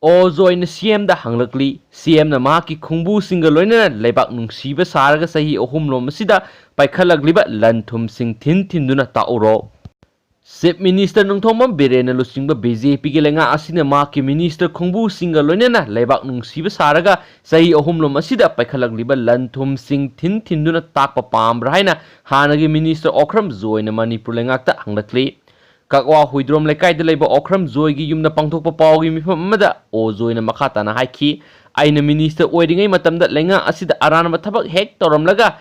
ꯑꯣꯖꯣꯏꯅ CM ꯍꯪꯂꯛꯂꯤ CMꯅ ꯃꯍꯥꯛꯀꯤ ꯈꯣꯡꯕꯨꯁꯤꯡꯒ ꯂꯣꯏꯅꯅ ꯂꯩꯕꯥꯛ ꯅꯨꯡꯁꯤꯕ ꯁꯥꯔꯒ ꯆꯍꯤ ꯑꯍꯨꯝꯂꯣꯝ ꯑꯁꯤꯗ ꯄꯥꯏꯈꯠꯂꯛꯂꯤꯕ ꯂꯟ ꯊꯨꯝꯁꯤꯡ ꯊꯤꯟꯗꯨꯅ ꯇꯥꯛꯎꯔꯣ꯫ ꯆꯤꯞ ꯃꯤꯅꯤꯁꯇꯔ ꯅꯣꯡꯊꯣꯝꯕꯝ ꯕꯤꯔꯦꯟꯅ ꯂꯨꯆꯤꯡꯕ BJPꯒꯤ ꯂꯩꯉꯥꯛ ꯑꯁꯤꯅ ꯃꯍꯥꯛꯀꯤ ꯃꯤꯅꯤꯁꯇꯔ ꯈꯣꯡꯕꯨꯁꯤꯡꯒ ꯂꯣꯏꯅꯅ ꯂꯩꯕꯥꯛ ꯅꯨꯡꯁꯤꯕ ꯁꯥꯔꯒ ꯆꯍꯤ ꯑꯍꯨꯝꯂꯣꯝ ꯑꯁꯤꯗ ꯄꯥꯏꯈꯠꯂꯛꯂꯤꯕ ꯂꯟ ꯊꯨꯝꯁꯤꯡ ꯊꯤꯟꯗꯨꯅ ꯇꯥꯛꯄ ꯄꯥꯝꯕ꯭ꯔꯥ ꯍꯥꯏꯅ ꯍꯥꯟꯅꯒꯤ ꯃꯤꯅꯤꯁꯇꯔ ꯑꯣꯈ꯭ꯔꯝ ꯖꯣꯏꯅ ꯃꯅꯤꯄꯨꯔ ꯂꯩꯉꯥꯛꯇ ꯍꯪꯂꯛꯂꯤ꯫ ꯀꯛꯋꯥ ꯍꯨꯏꯗ꯭ꯔꯣꯝ ꯂꯩꯀꯥꯏꯗ ꯂꯩꯕ ꯑꯣꯈ꯭ꯔꯝ ꯖꯣꯏꯒꯤ ꯌꯨꯝꯗ ꯄꯥꯡꯊꯣꯛꯄ ꯄꯥꯎꯒꯤ ꯃꯤꯐꯝ ꯑꯃꯗ ꯖꯣꯏꯅ ꯃꯈꯥ ꯇꯥꯅ ꯍꯥꯏꯈꯤ, ꯑꯩꯅ ꯃꯤꯅꯤꯁꯇꯔ ꯑꯣꯏꯔꯤꯉꯩ ꯃꯇꯝꯗ ꯂꯩꯉꯥꯛ ꯑꯁꯤꯗ ꯑꯔꯥꯟꯕ ꯊꯕꯛ ꯍꯦꯛ ꯇꯧꯔꯝꯂꯒ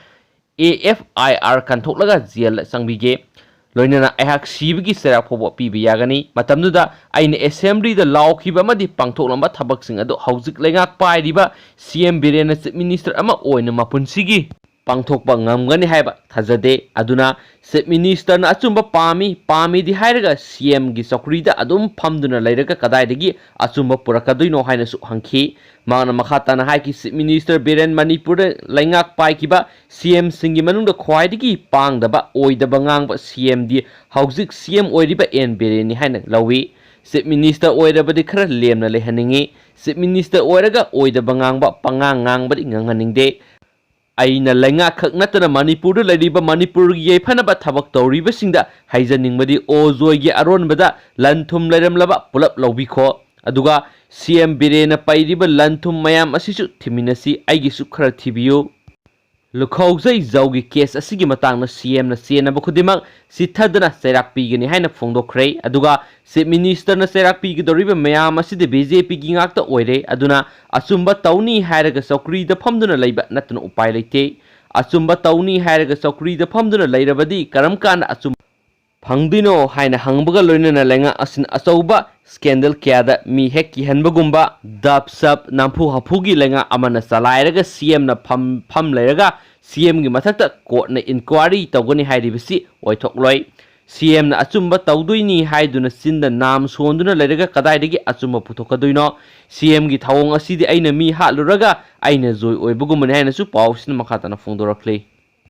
AFIR ꯀꯟꯊꯣꯛꯂꯒ ꯖꯦꯜꯗ ꯆꯪꯕꯤꯒꯦ, ꯂꯣꯏꯅꯅ ꯑꯩꯍꯥꯛ ꯁꯤꯕꯒꯤ ꯆꯩꯔꯥꯛ ꯐꯥꯎꯕ ꯄꯤꯕ ꯌꯥꯒꯅꯤ꯫ ꯃꯇꯝꯗꯨꯗ ꯑꯩꯅ ꯑꯦꯁꯦꯝꯕ꯭ꯂꯤꯗ ꯂꯥꯎꯈꯤꯕ ꯑꯃꯗꯤ ꯄꯥꯡꯊꯣꯛꯂꯝꯕ ꯊꯕꯛꯁꯤꯡ ꯑꯗꯨ ꯍꯧꯖꯤꯛ ꯂꯩꯉꯥꯛ ꯄꯥꯏꯔꯤꯕ CM ꯕꯤꯔꯦꯟꯅ ꯆꯤꯞ ꯃꯤꯅꯤꯁꯇꯔ ꯑꯃ ꯑꯣꯏꯅ ꯃꯄꯨꯟꯁꯤꯒꯤ ꯄꯥꯡꯊꯣꯛꯄ ꯉꯝꯒꯅꯤ ꯍꯥꯏꯕ ꯊꯥꯖꯗꯦ꯫ ꯑꯗꯨꯅ ꯆꯤꯞ ꯃꯤꯅꯤꯁꯇꯔꯅ ꯑꯆꯨꯝꯕ ꯄꯥꯝꯃꯤꯗꯤ ꯍꯥꯏꯔꯒ CMꯒꯤ ꯆꯧꯀ꯭ꯔꯤꯗ ꯑꯗꯨꯝ ꯐꯝꯗꯨꯅ ꯂꯩꯔꯒ ꯀꯗꯥꯏꯗꯒꯤ ꯑꯆꯨꯝꯕ ꯄꯨꯔꯛꯀꯗꯣꯏꯅꯣ ꯍꯥꯏꯅꯁꯨ ꯍꯪꯈꯤ꯫ ꯃꯍꯥꯛꯅ ꯃꯈꯥ ꯇꯥꯅ ꯍꯥꯏꯈꯤ, ꯆꯤꯞ ꯃꯤꯅꯤꯁꯇꯔ ꯕꯤꯔꯦꯟ ꯃꯅꯤꯄꯨꯔꯗ ꯂꯩꯉꯥꯛ ꯄꯥꯏꯈꯤꯕ CMꯁꯤꯡꯒꯤ ꯃꯅꯨꯡꯗ ꯈ꯭ꯋꯥꯏꯗꯒꯤ ꯄꯥꯡꯗꯕ ꯑꯣꯏꯗꯕ ꯉꯥꯡꯕ CMꯗꯤ ꯍꯧꯖꯤꯛ CM ꯑꯣꯏꯔꯤꯕ N ꯕꯤꯔꯦꯟꯅꯤ ꯍꯥꯏꯅ ꯂꯧꯏ꯫ ꯆꯤꯞ ꯃꯤꯅꯤꯁꯇꯔ ꯑꯣꯏꯔꯕꯗꯤ ꯈꯔ ꯂꯦꯝꯅ ꯂꯩꯍꯟꯅꯤꯡꯏ꯫ ꯆꯤꯞ ꯃꯤꯅꯤꯁꯇꯔ ꯑꯣꯏꯔꯒ ꯑꯣꯏꯗꯕ ꯉꯥꯡꯕ ꯄꯉꯥꯡ ꯉꯥꯡꯕꯗꯤ ꯉꯥꯡꯍꯟꯅꯤꯡꯗꯦ꯫ ꯑꯩꯅ ꯂꯩꯉꯥꯛꯈꯛ ꯅꯠꯇꯅ ꯃꯅꯤꯄꯨꯔꯗ ꯂꯩꯔꯤꯕ ꯃꯅꯤꯄꯨꯔꯒꯤ ꯌꯥꯏꯐꯅꯕ ꯊꯕꯛ ꯇꯧꯔꯤꯕꯁꯤꯡꯗ ꯍꯥꯏꯖꯅꯤꯡꯕꯗꯤ ꯖꯣꯏꯒꯤ ꯑꯔꯣꯟꯕꯗ ꯂꯟ ꯊꯨꯝ ꯂꯩꯔꯝꯂꯕ ꯄꯨꯂꯞ ꯂꯧꯕꯤꯈꯣ, ꯑꯗꯨꯒ CM ꯕꯤꯔꯦꯟꯅ ꯄꯩꯔꯤꯕ ꯂꯟ ꯊꯨꯝ ꯃꯌꯥꯝ ꯑꯁꯤꯁꯨ ꯊꯤꯃꯤꯟꯅꯁꯤ, ꯑꯩꯒꯤꯁꯨ ꯈꯔ ꯊꯤꯕꯤꯌꯨ꯫ ꯂꯨꯈꯧꯖꯩ ꯖꯧꯒꯤ ꯀꯦꯁ ꯑꯁꯤꯒꯤ ꯃꯇꯥꯡꯗ CMꯅ ꯆꯦꯟꯅꯕ ꯈꯨꯗꯤꯡꯃꯛ ꯆꯤꯠꯊꯗꯅ ꯆꯩꯔꯥꯛ ꯄꯤꯒꯅꯤ ꯍꯥꯏꯅ ꯐꯣꯡꯗꯣꯛꯈ꯭ꯔꯦ꯫ ꯑꯗꯨꯒ ꯆꯤꯞ ꯃꯤꯅꯤꯁꯇꯔꯅ ꯆꯩꯔꯥꯛ ꯄꯤꯒꯗꯧꯔꯤꯕ ꯃꯌꯥꯝ ꯑꯁꯤꯗꯤ BJPꯒꯤ ꯉꯥꯛꯇ ꯑꯣꯏꯔꯦ, ꯑꯗꯨꯅ ꯑꯆꯨꯝꯕ ꯇꯧꯅꯤ ꯍꯥꯏꯔꯒ ꯆꯧꯀ꯭ꯔꯤꯗ ꯐꯝꯗꯨꯅ ꯂꯩꯕ ꯅꯠꯇꯅ ꯎꯄꯥꯏ ꯂꯩꯇꯦ꯫ ꯑꯆꯨꯝꯕ ꯇꯧꯅꯤ ꯍꯥꯏꯔꯒ ꯆꯧꯀ꯭ꯔꯤꯗ ꯐꯝꯗꯨꯅ ꯂꯩꯔꯕꯗꯤ ꯀꯔꯝ ꯀꯥꯟꯗ ꯑꯆꯨꯝꯕ ꯐꯪꯗꯣꯏꯅꯣ ꯍꯥꯏꯅ ꯍꯪꯕꯒ ꯂꯣꯏꯅꯅ ꯂꯩꯉꯥꯛ ꯑꯁꯤꯅ ꯑꯆꯧꯕ ꯁ꯭ꯀꯦꯟꯗꯜ ꯀꯌꯥꯗ ꯃꯤ ꯍꯦꯛ ꯀꯤꯍꯟꯕꯒꯨꯝꯕ ꯗꯞ-ꯁꯞ ꯅꯝꯐꯨ ꯍꯥꯐꯨꯒꯤ ꯂꯩꯉꯥꯛ ꯑꯃꯅ ꯆꯂꯥꯏꯔꯒ CMꯅ ꯐꯝ ꯂꯩꯔꯒ CMꯒꯤ ꯃꯊꯛꯇ ꯀꯣꯔꯠꯅ ꯏꯟꯀ꯭ꯋꯥꯔꯤ ꯇꯧꯒꯅꯤ ꯍꯥꯏꯔꯤꯕꯁꯤ ꯑꯣꯏꯊꯣꯛꯂꯣꯏ꯫ CMꯅ ꯑꯆꯨꯝꯕ ꯇꯧꯗꯣꯏꯅꯤ ꯍꯥꯏꯗꯨꯅ ꯆꯤꯟꯗ ꯅꯥꯝ ꯁꯣꯟꯗꯨꯅ ꯂꯩꯔꯒ ꯀꯗꯥꯏꯗꯒꯤ ꯑꯆꯨꯝꯕ ꯄꯨꯊꯣꯛꯀꯗꯣꯏꯅꯣ? CMꯒꯤ ꯊꯧꯑꯣꯡ ꯑꯁꯤꯗꯤ ꯑꯩꯅ ꯃꯤ ꯍꯥꯠꯂꯨꯔꯒ ꯑꯩꯅ ꯖꯣꯏ ꯑꯣꯏꯕꯒꯨꯝꯕꯅꯤ ꯍꯥꯏꯅꯁꯨ ꯄꯥꯎꯁꯤꯅ ꯃꯈꯥ ꯇꯥꯅ ꯐꯣꯡꯗꯣꯔꯛꯂꯤ꯫